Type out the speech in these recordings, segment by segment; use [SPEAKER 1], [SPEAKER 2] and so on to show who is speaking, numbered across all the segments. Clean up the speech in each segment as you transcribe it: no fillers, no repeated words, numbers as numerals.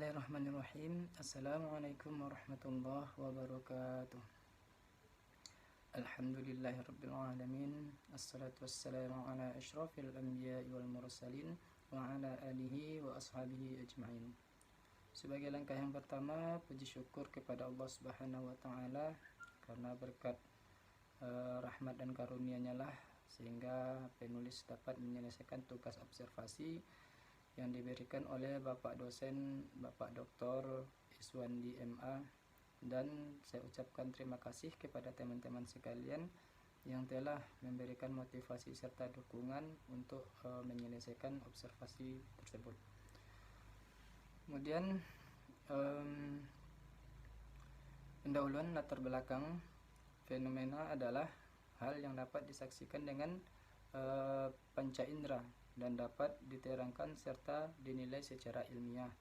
[SPEAKER 1] Bismillahirrahmanirrahim. Assalamualaikum warahmatullahi wabarakatuh. Alhamdulillahirabbil alamin. Assalatu wassalamu ala asyrafil anbiya'i wal mursalin wa ala alihi wa ashabihi ajma'in. Sebagai langkah yang pertama, puji syukur kepada Allah Subhanahu wa taala karena berkat rahmat dan karunia-Nya lah sehingga penulis dapat menyelesaikan tugas observasi yang diberikan oleh Bapak dosen Bapak Dr. Iswandi MA, dan saya ucapkan terima kasih kepada teman-teman sekalian yang telah memberikan motivasi serta dukungan untuk menyelesaikan observasi tersebut. Kemudian pendahuluan latar belakang fenomena adalah hal yang dapat disaksikan dengan panca indera dan dapat diterangkan serta dinilai secara ilmiah.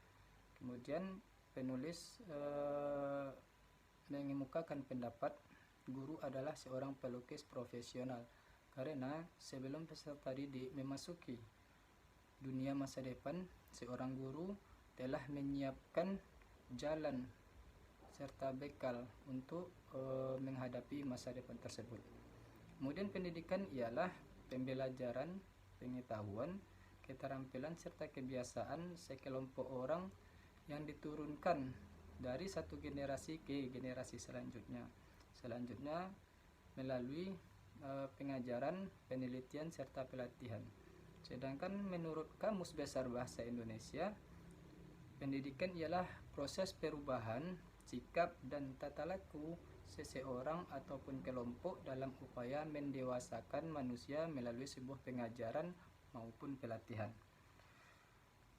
[SPEAKER 1] Kemudian penulis mengemukakan pendapat guru adalah seorang pelukis profesional karena sebelum peserta didik memasuki dunia masa depan, seorang guru telah menyiapkan jalan serta bekal untuk menghadapi masa depan tersebut. Kemudian pendidikan ialah pembelajaran, pengetahuan, keterampilan serta kebiasaan sekelompok orang yang diturunkan dari satu generasi ke generasi selanjutnya. Selanjutnya melalui pengajaran, penelitian serta pelatihan. Sedangkan menurut Kamus Besar Bahasa Indonesia, pendidikan ialah proses perubahan sikap dan tata laku seseorang ataupun kelompok dalam upaya mendewasakan manusia melalui sebuah pengajaran maupun pelatihan.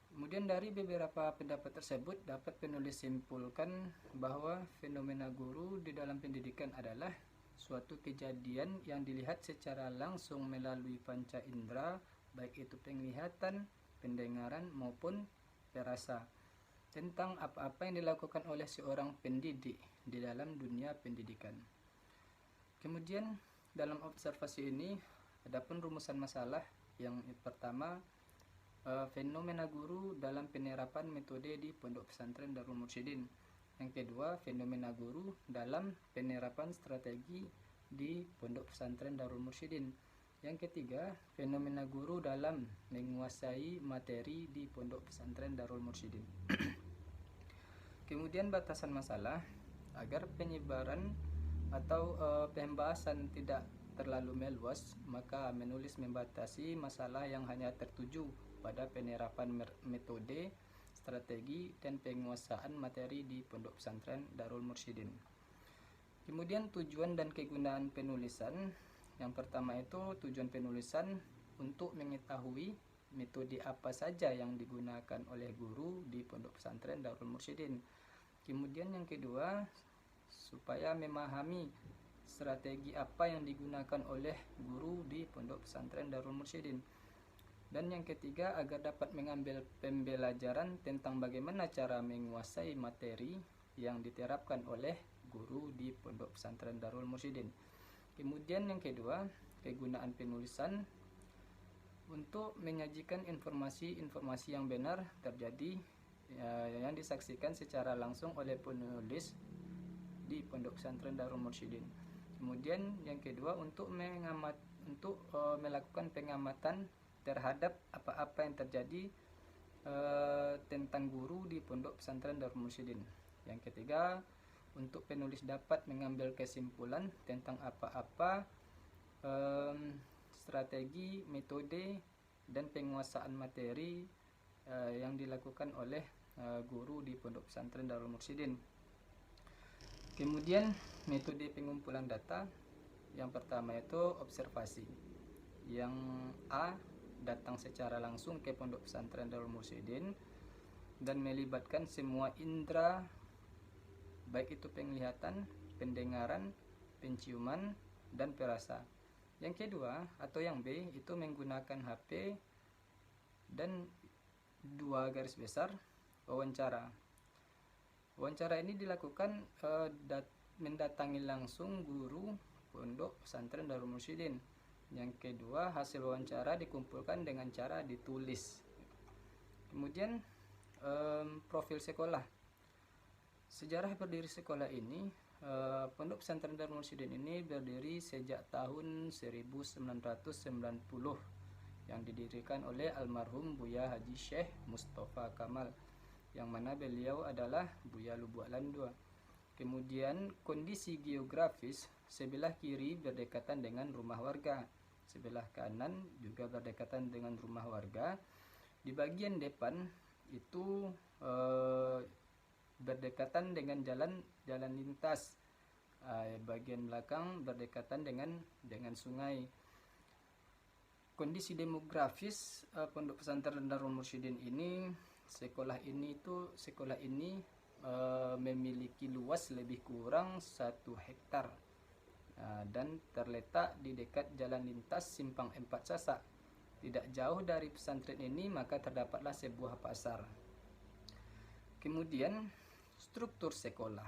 [SPEAKER 1] Kemudian dari beberapa pendapat tersebut dapat penulis simpulkan bahwa fenomena guru di dalam pendidikan adalah suatu kejadian yang dilihat secara langsung melalui panca indera, baik itu penglihatan, pendengaran maupun perasa, tentang apa-apa yang dilakukan oleh seorang pendidik di dalam dunia pendidikan. Kemudian dalam observasi ini adapun rumusan masalah yang pertama, fenomena guru dalam penerapan metode di Pondok Pesantren Darul Mursyidin. Yang kedua, fenomena guru dalam penerapan strategi di Pondok Pesantren Darul Mursyidin. Yang ketiga, fenomena guru dalam menguasai materi di Pondok Pesantren Darul Mursyidin. Kemudian batasan masalah agar penyebaran atau pembahasan tidak terlalu meluas, maka menulis membatasi masalah yang hanya tertuju pada penerapan metode, strategi, dan penguasaan materi di Pondok Pesantren Darul Mursyidin. Kemudian tujuan dan kegunaan penulisan. Yang pertama itu tujuan penulisan untuk mengetahui metode apa saja yang digunakan oleh guru di Pondok Pesantren Darul Mursyidin. Kemudian yang kedua, supaya memahami strategi apa yang digunakan oleh guru di Pondok Pesantren Darul Mursyidin. Dan yang ketiga, agar dapat mengambil pembelajaran tentang bagaimana cara menguasai materi yang diterapkan oleh guru di Pondok Pesantren Darul Mursyidin. Kemudian yang kedua, kegunaan penulisan untuk menyajikan informasi-informasi yang benar terjadi yang disaksikan secara langsung oleh penulis di Pondok Pesantren Darul Mursyidin. Kemudian yang kedua, untuk melakukan pengamatan terhadap apa-apa yang terjadi tentang guru di Pondok Pesantren Darul Mursyidin. Yang ketiga, untuk penulis dapat mengambil kesimpulan tentang apa-apa strategi, metode, dan penguasaan materi yang dilakukan oleh guru di Pondok Pesantren Darul Mursyidin. Kemudian metode pengumpulan data. Yang pertama itu observasi. Yang A, datang secara langsung ke Pondok Pesantren Darul Mursyidin dan melibatkan semua indera, baik itu penglihatan, pendengaran, penciuman, dan perasa. Yang kedua atau yang B itu menggunakan HP dan 2 garis besar wawancara. Wawancara ini dilakukan mendatangi langsung guru Pondok Pesantren Darul Mursyidin. Yang kedua, hasil wawancara dikumpulkan dengan cara ditulis. Kemudian profil sekolah. Sejarah berdiri sekolah ini, Pondok Pesantren Darul Mursyidin ini berdiri sejak tahun 1990 yang didirikan oleh almarhum Buya Haji Syekh Mustafa Kamal, yang mana beliau adalah Buya Lubuk Landua. Kemudian kondisi geografis, sebelah kiri berdekatan dengan rumah warga, sebelah kanan juga berdekatan dengan rumah warga. Di bagian depan itu berdekatan dengan jalan lintas. Bagian belakang berdekatan dengan sungai. Kondisi demografis Pondok Pesantren Darul Mursyidin ini, sekolah ini memiliki luas lebih kurang 1 hektar dan terletak di dekat jalan lintas Simpang 4 Sasak. Tidak jauh dari pesantren ini maka terdapatlah sebuah pasar. Kemudian struktur sekolah,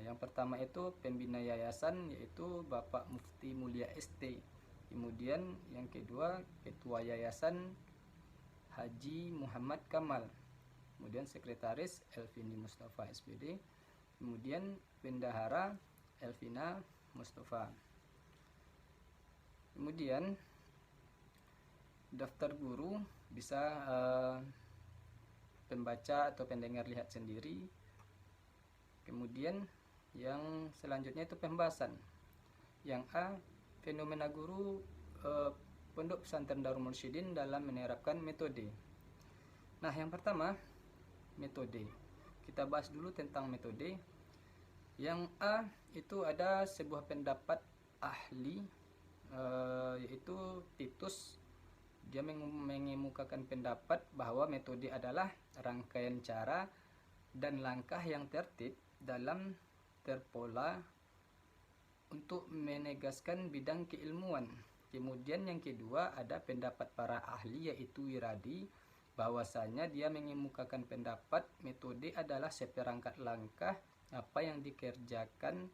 [SPEAKER 1] yang pertama itu pembina yayasan, yaitu Bapak Mufti Mulia ST. Kemudian yang kedua ketua yayasan Haji Muhammad Kamal. Kemudian sekretaris Elvini Mustafa SPD. Kemudian bendahara Elvina Mustafa. Kemudian daftar guru bisa pembaca atau pendengar lihat sendiri. Kemudian yang selanjutnya itu pembahasan. Yang A, fenomena guru Pondok Pesantren Darul Mursyidin dalam menerapkan metode. Nah, yang pertama, metode. Kita bahas dulu tentang metode. Yang A itu ada sebuah pendapat ahli, yaitu Titus. Dia mengemukakan pendapat bahwa metode adalah rangkaian cara dan langkah yang tertib dalam terpola untuk menegaskan bidang keilmuan. Kemudian yang kedua ada pendapat para ahli, yaitu Wiradi, bahwasanya dia mengemukakan pendapat metode adalah seperangkat langkah apa yang dikerjakan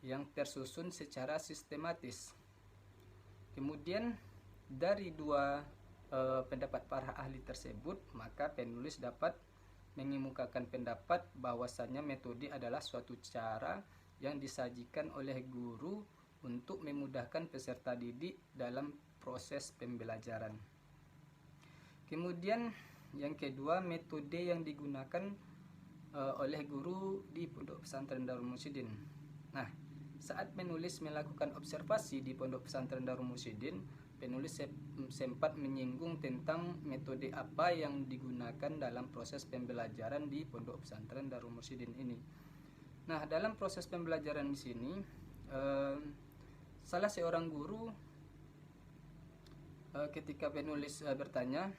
[SPEAKER 1] yang tersusun secara sistematis. Kemudian dari dua pendapat para ahli tersebut, maka penulis dapat mengemukakan pendapat bahwasanya metode adalah suatu cara yang disajikan oleh guru untuk memudahkan peserta didik dalam proses pembelajaran. Kemudian yang kedua, metode yang digunakan oleh guru di Pondok Pesantren Darul Mursyidin. Nah, saat penulis melakukan observasi di Pondok Pesantren Darul Mursyidin, penulis sempat menyinggung tentang metode apa yang digunakan dalam proses pembelajaran di Pondok Pesantren Darul Mursyidin ini. Nah, dalam proses pembelajaran di sini, salah seorang guru ketika penulis bertanya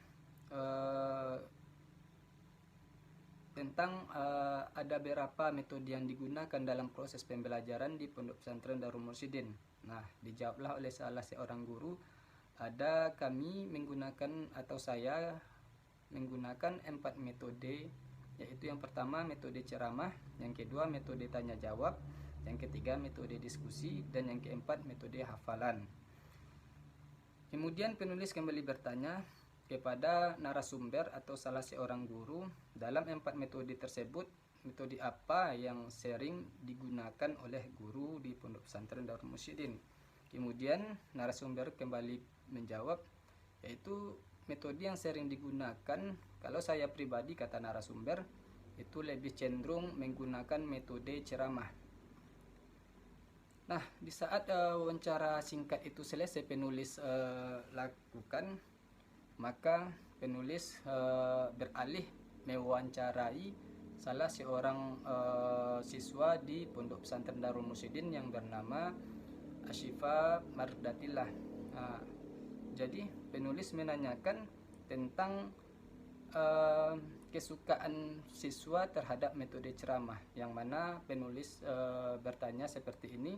[SPEAKER 1] tentang ada berapa metode yang digunakan dalam proses pembelajaran di Pondok Pesantren Darul Mursyidin. Nah, dijawablah oleh salah seorang guru, kami menggunakan atau saya menggunakan 4 metode, yaitu yang pertama metode ceramah, yang kedua metode tanya jawab, yang ketiga metode diskusi, dan yang keempat metode hafalan. Kemudian penulis kembali bertanya kepada narasumber atau salah seorang guru, dalam 4 metode tersebut metode apa yang sering digunakan oleh guru di Pondok Pesantren Darul Mursyidin. Kemudian narasumber kembali menjawab, yaitu metode yang sering digunakan, kalau saya pribadi, kata narasumber, itu lebih cenderung menggunakan metode ceramah. Nah, di saat wawancara singkat itu selesai penulis lakukan, maka penulis beralih mewawancarai salah seorang siswa di Pondok Pesantren Darul Mursyidin yang bernama Asyifa Mardatillah. Jadi penulis menanyakan tentang kesukaan siswa terhadap metode ceramah, yang mana penulis bertanya seperti ini,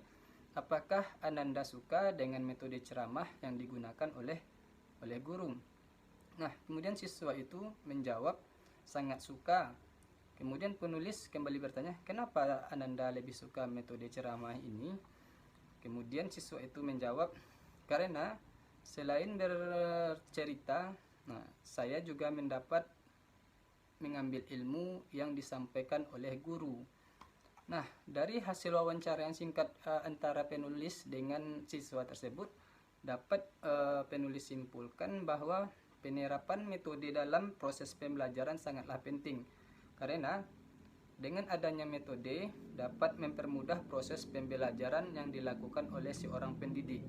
[SPEAKER 1] apakah Ananda suka dengan metode ceramah yang digunakan oleh guru? Nah, kemudian siswa itu menjawab sangat suka. Kemudian penulis kembali bertanya, kenapa Ananda lebih suka metode ceramah ini? Kemudian siswa itu menjawab, karena selain bercerita, saya juga mendapat mengambil ilmu yang disampaikan oleh guru. Nah, dari hasil wawancara yang singkat antara penulis dengan siswa tersebut, dapat penulis simpulkan bahwa penerapan metode dalam proses pembelajaran sangatlah penting, karena dengan adanya metode dapat mempermudah proses pembelajaran yang dilakukan oleh seorang pendidik.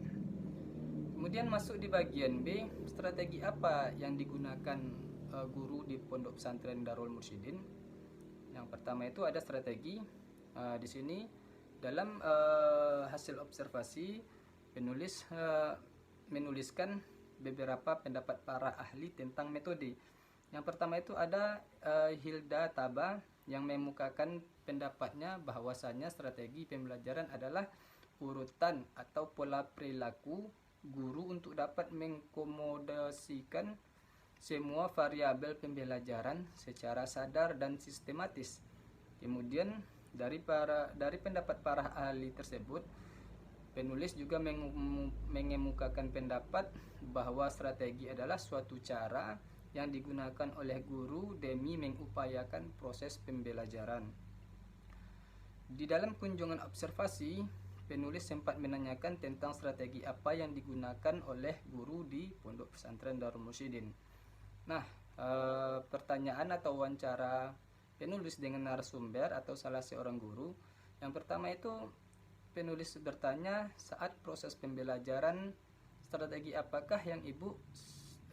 [SPEAKER 1] Kemudian masuk di bagian B, strategi apa yang digunakan guru di Pondok Pesantren Darul Mursyidin. Yang pertama itu ada strategi. Di sini dalam hasil observasi penulis menuliskan beberapa pendapat para ahli tentang metode. Yang pertama itu ada Hilda Taba yang memukakan pendapatnya bahwasanya strategi pembelajaran adalah urutan atau pola perilaku guru untuk dapat mengakomodasikan semua variabel pembelajaran secara sadar dan sistematis. Kemudian dari pendapat para ahli tersebut, penulis juga mengemukakan pendapat bahwa strategi adalah suatu cara yang digunakan oleh guru demi mengupayakan proses pembelajaran. Di dalam kunjungan observasi, penulis sempat menanyakan tentang strategi apa yang digunakan oleh guru di Pondok Pesantren Darul Mursyidin. Nah, pertanyaan atau wawancara penulis dengan narasumber atau salah seorang guru. Yang pertama itu penulis bertanya, saat proses pembelajaran, strategi apakah yang ibu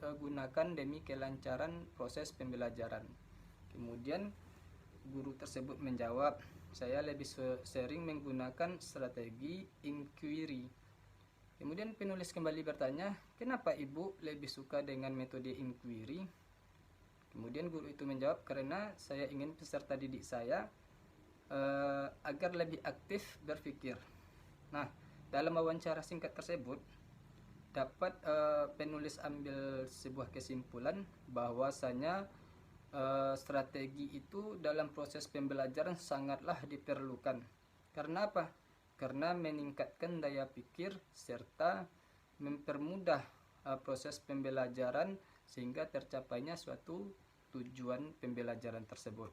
[SPEAKER 1] gunakan demi kelancaran proses pembelajaran? Kemudian guru tersebut menjawab, saya lebih sering menggunakan strategi inquiry. Kemudian penulis kembali bertanya, kenapa ibu lebih suka dengan metode inquiry? Kemudian guru itu menjawab, karena saya ingin peserta didik saya agar lebih aktif berpikir. Nah, dalam wawancara singkat tersebut dapat penulis ambil sebuah kesimpulan bahwasanya strategi itu dalam proses pembelajaran sangatlah diperlukan. Karena apa? Karena meningkatkan daya pikir serta mempermudah proses pembelajaran sehingga tercapainya suatu tujuan pembelajaran tersebut.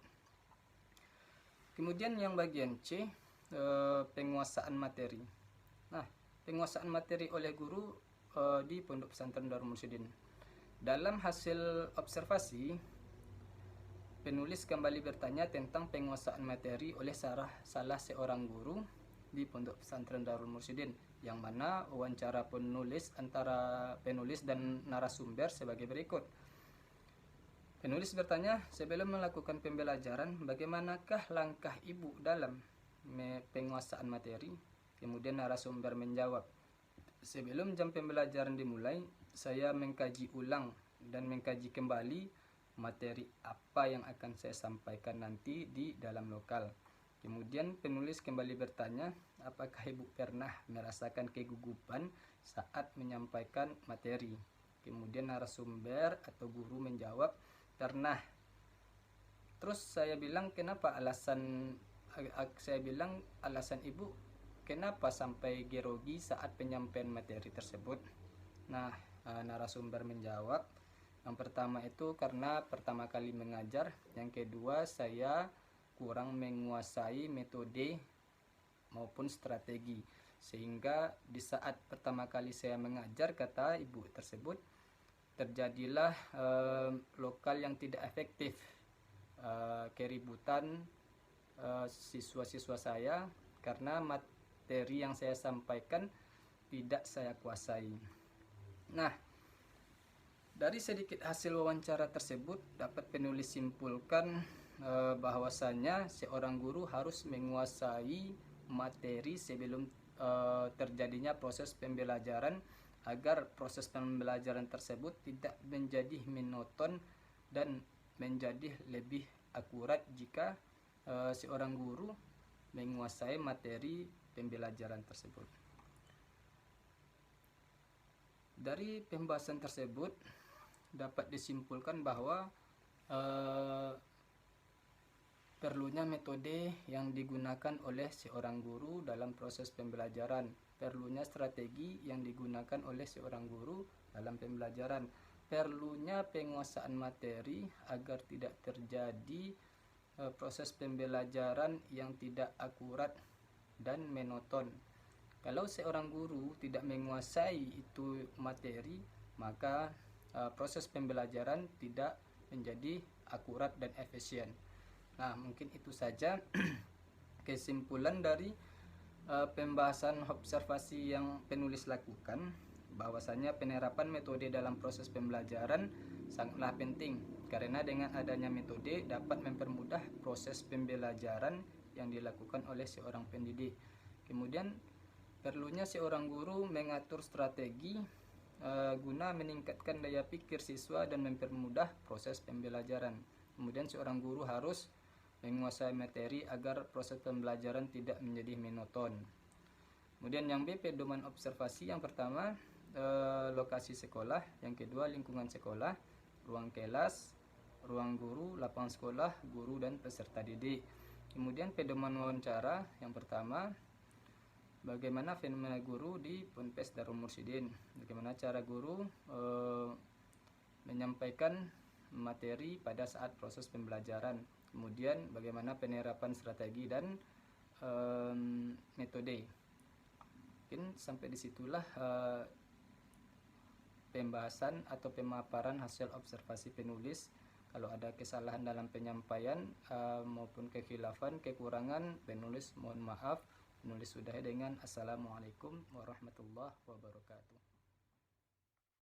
[SPEAKER 1] Kemudian yang bagian C, penguasaan materi. Nah, penguasaan materi oleh guru di Pondok Pesantren Darul Mursyidin. Dalam hasil observasi, penulis kembali bertanya tentang penguasaan materi oleh salah seorang guru di Pondok Pesantren Darul Mursyidin, yang mana wawancara penulis antara penulis dan narasumber sebagai berikut. Penulis bertanya, sebelum melakukan pembelajaran, bagaimanakah langkah ibu dalam penguasaan materi? Kemudian narasumber menjawab, sebelum jam pembelajaran dimulai, saya mengkaji ulang dan mengkaji kembali materi apa yang akan saya sampaikan nanti di dalam lokal. Kemudian penulis kembali bertanya, apakah ibu pernah merasakan kegugupan saat menyampaikan materi? Kemudian narasumber atau guru menjawab, pernah. Terus saya bilang, kenapa alasan ibu kenapa sampai grogi saat penyampaian materi tersebut? Nah, narasumber menjawab, yang pertama itu karena pertama kali mengajar, yang kedua saya kurang menguasai metode maupun strategi, sehingga di saat pertama kali saya mengajar, kata ibu tersebut, terjadilah lokal yang tidak efektif, keributan siswa-siswa saya karena materi yang saya sampaikan tidak saya kuasai. Nah, dari sedikit hasil wawancara tersebut dapat penulis simpulkan bahwasanya seorang guru harus menguasai materi sebelum terjadinya proses pembelajaran, agar proses pembelajaran tersebut tidak menjadi monoton dan menjadi lebih akurat jika seorang guru menguasai materi pembelajaran tersebut. Dari pembahasan tersebut dapat disimpulkan bahwa perlunya metode yang digunakan oleh seorang guru dalam proses pembelajaran, perlunya strategi yang digunakan oleh seorang guru dalam pembelajaran, perlunya penguasaan materi agar tidak terjadi proses pembelajaran yang tidak akurat dan monoton. Kalau seorang guru tidak menguasai itu materi, maka proses pembelajaran tidak menjadi akurat dan efisien. Nah, mungkin itu saja kesimpulan dari pembahasan observasi yang penulis lakukan, bahwasanya penerapan metode dalam proses pembelajaran sangatlah penting karena dengan adanya metode dapat mempermudah proses pembelajaran yang dilakukan oleh seorang pendidik. Kemudian perlunya seorang guru mengatur strategi guna meningkatkan daya pikir siswa dan mempermudah proses pembelajaran. Kemudian seorang guru harus menguasai materi agar proses pembelajaran tidak menjadi monoton. Kemudian yang B, pedoman observasi. Yang pertama, lokasi sekolah. Yang kedua, lingkungan sekolah, ruang kelas, ruang guru, lapangan sekolah, guru dan peserta didik. Kemudian pedoman wawancara. Yang pertama, bagaimana fenomena guru di Ponpes Darul Mursyidin, bagaimana cara guru menyampaikan materi pada saat proses pembelajaran. Kemudian bagaimana penerapan strategi dan metode. Mungkin sampai disitulah pembahasan atau pemaparan hasil observasi penulis. Kalau ada kesalahan dalam penyampaian maupun kekhilafan, kekurangan, penulis mohon maaf. Penulis sudahi dengan Assalamualaikum warahmatullahi wabarakatuh.